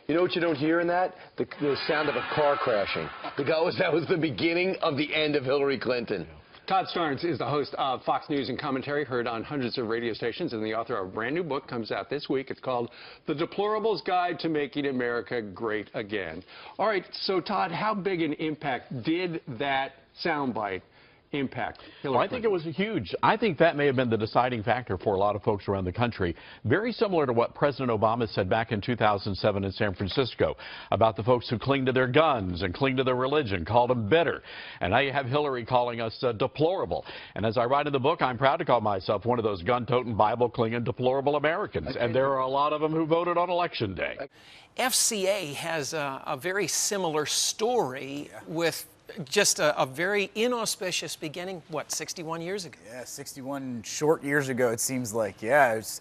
You know what you don't hear in that? The sound of a car crashing. That was the beginning of the end of Hillary Clinton. Todd Starnes is the host of Fox News and Commentary, heard on hundreds of radio stations, and the author of a brand new book, comes out this week. It's called The Deplorables Guide to Making America Great Again. All right, so Todd, how big an impact did that soundbite impact Hillary Clinton? Well, I think it was huge. I think that may have been the deciding factor for a lot of folks around the country. Very similar to what President Obama said back in 2007 in San Francisco about the folks who cling to their guns and cling to their religion, called them bitter. And now you have Hillary calling us deplorable. And as I write in the book, I'm proud to call myself one of those gun-toting, Bible-clinging, deplorable Americans. And there are a lot of them who voted on Election Day. FCA has a very similar story with just a very inauspicious beginning, what, 61 years ago? Yeah, 61 short years ago, it seems like. Yeah, it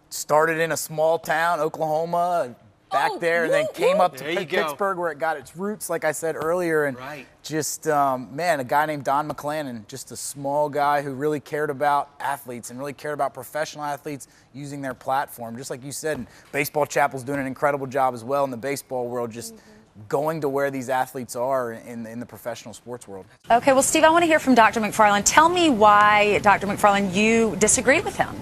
started in a small town, Oklahoma, back there, and then came up to Pittsburgh where it got its roots, like I said earlier. And just, man, a guy named Don McClannon, just a small guy who really cared about athletes and really cared about professional athletes using their platform. Just like you said, and Baseball Chapel's doing an incredible job as well in the baseball world, just going to where these athletes are in the professional sports world. Okay, well, Steve, I want to hear from Dr. McFarland. Tell me why, Dr. McFarland, you disagreed with him.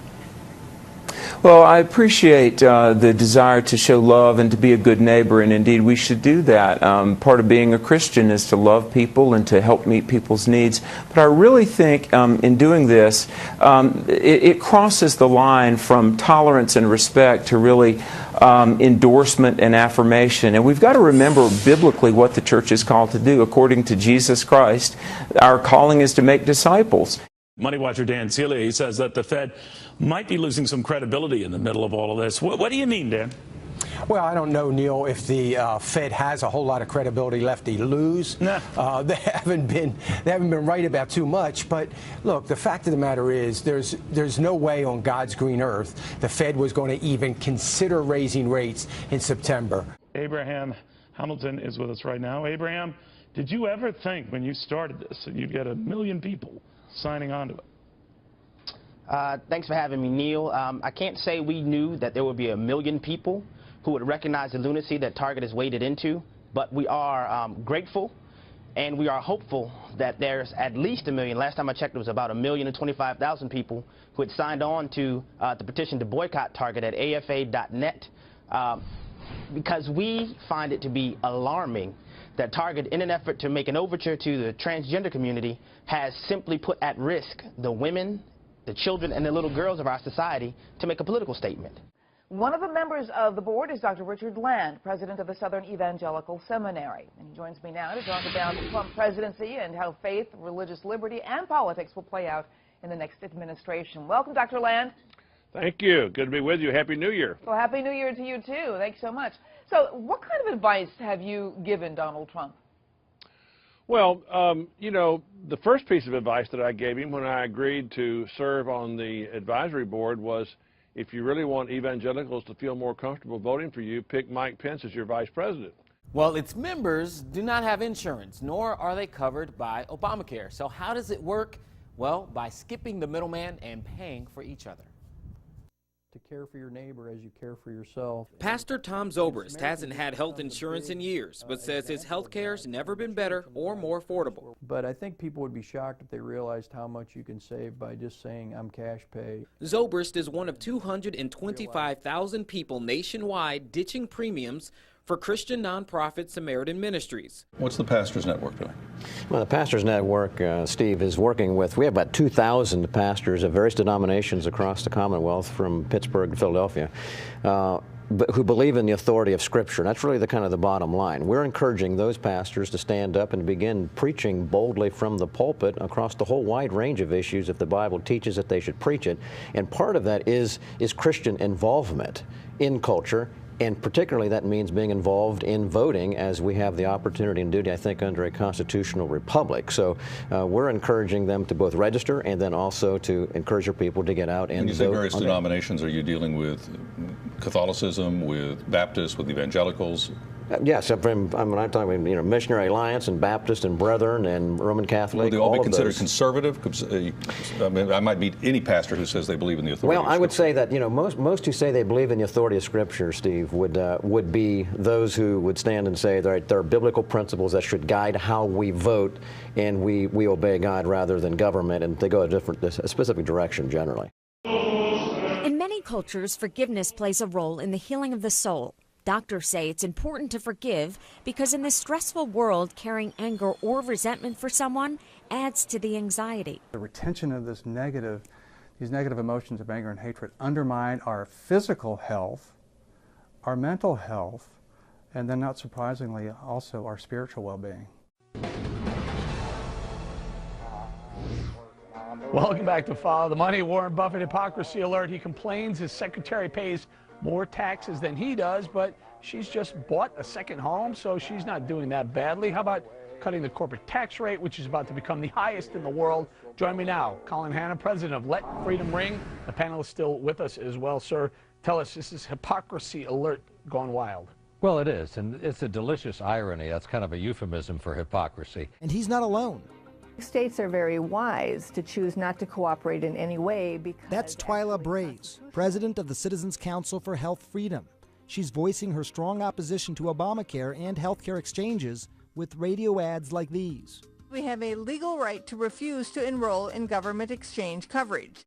Well, I appreciate the desire to show love and to be a good neighbor, and indeed we should do that. Part of being a Christian is to love people and to help meet people's needs. But I really think in doing this, it crosses the line from tolerance and respect to really endorsement and affirmation. And we've got to remember biblically what the church is called to do. According to Jesus Christ, our calling is to make disciples. Money watcher Dan Celia, he says that the Fed might be losing some credibility in the middle of all of this. What do you mean, Dan? Well, I don't know, Neil, if the Fed has a whole lot of credibility left to lose. Nah. They haven't been right about too much. But look, the fact of the matter is, there's no way on God's green earth the Fed was going to even consider raising rates in September. Abraham Hamilton is with us right now. Abraham, did you ever think when you started this that you'd get 1 million people signing on to it? Thanks for having me, Neil. I can't say we knew that there would be 1 million people who would recognize the lunacy that Target has waded into, but we are grateful and we are hopeful that there's at least 1 million. Last time I checked, it was about 1,025,000 people who had signed on to the petition to boycott Target at afa.net, because we find it to be alarming that Target, in an effort to make an overture to the transgender community, has simply put at risk the women, the children, and the little girls of our society to make a political statement. One of the members of the board is Dr. Richard Land, president of the Southern Evangelical Seminary. And he joins me now to talk about the Trump presidency and how faith, religious liberty, and politics will play out in the next administration. Welcome, Dr. Land. Thank you. Good to be with you. Happy New Year. Well, Happy New Year to you, too. Thanks so much. So what kind of advice have you given Donald Trump? Well, you know, the first piece of advice that I gave him when I agreed to serve on the advisory board was, if you really want evangelicals to feel more comfortable voting for you, pick Mike Pence as your vice president. Well, its members do not have insurance, nor are they covered by Obamacare. So how does it work? Well, by skipping the middleman and paying for each other. To care for your neighbor as you care for yourself. Pastor Tom Zobrist hasn't had health insurance in years, but says his health care's never been better or more affordable. But I think people would be shocked if they realized how much you can save by just saying, I'm cash pay. Zobrist is one of 225,000 people nationwide ditching premiums for Christian nonprofit Samaritan Ministries. What's the Pastors Network doing? Well, the Pastors Network, Steve, is working with, we have about 2,000 pastors of various denominations across the Commonwealth from Pittsburgh to Philadelphia, who believe in the authority of Scripture. That's really the kind of the bottom line. We're encouraging those pastors to stand up and begin preaching boldly from the pulpit across the whole wide range of issues if the Bible teaches that they should preach it. And part of that is Christian involvement in culture. And particularly that means being involved in voting, as we have the opportunity and duty, I think, under a constitutional republic. So we're encouraging them to both register and then also to encourage your people to get out and vote. When you say various denominations, are you dealing with Catholicism, with Baptists, with evangelicals? Yes, when I'm talking, Missionary Alliance and Baptist and Brethren and Roman Catholic. Will they all be considered those. conservative? I mean, I might meet any pastor who says they believe in the authority. Well, I would say that most who say they believe in the authority of Scripture, Steve, would be those who would stand and say that there are biblical principles that should guide how we vote, and we obey God rather than government, and they go a specific direction generally. In many cultures, forgiveness plays a role in the healing of the soul. Doctors say it's important to forgive because in this stressful world, carrying anger or resentment for someone adds to the anxiety. The retention of these negative emotions of anger and hatred undermine our physical health, our mental health, and then not surprisingly also our spiritual well-being. Welcome back to Follow the Money. Warren Buffett hypocrisy alert. He complains his secretary pays more taxes than he does, but she's just bought a second home, so she's not doing that badly. How about cutting the corporate tax rate, which is about to become the highest in the world? Join me now, Colin Hanna, president of Let Freedom Ring. The panel is still with us as well, sir. Tell us, this is hypocrisy alert gone wild. Well, it is, and it's a delicious irony. That's kind of a euphemism for hypocrisy. And he's not alone. States are very wise to choose not to cooperate in any way because... That's Twyla Braze, president of the Citizens Council for Health Freedom. She's voicing her strong opposition to Obamacare and healthcare exchanges with radio ads like these. We have a legal right to refuse to enroll in government exchange coverage.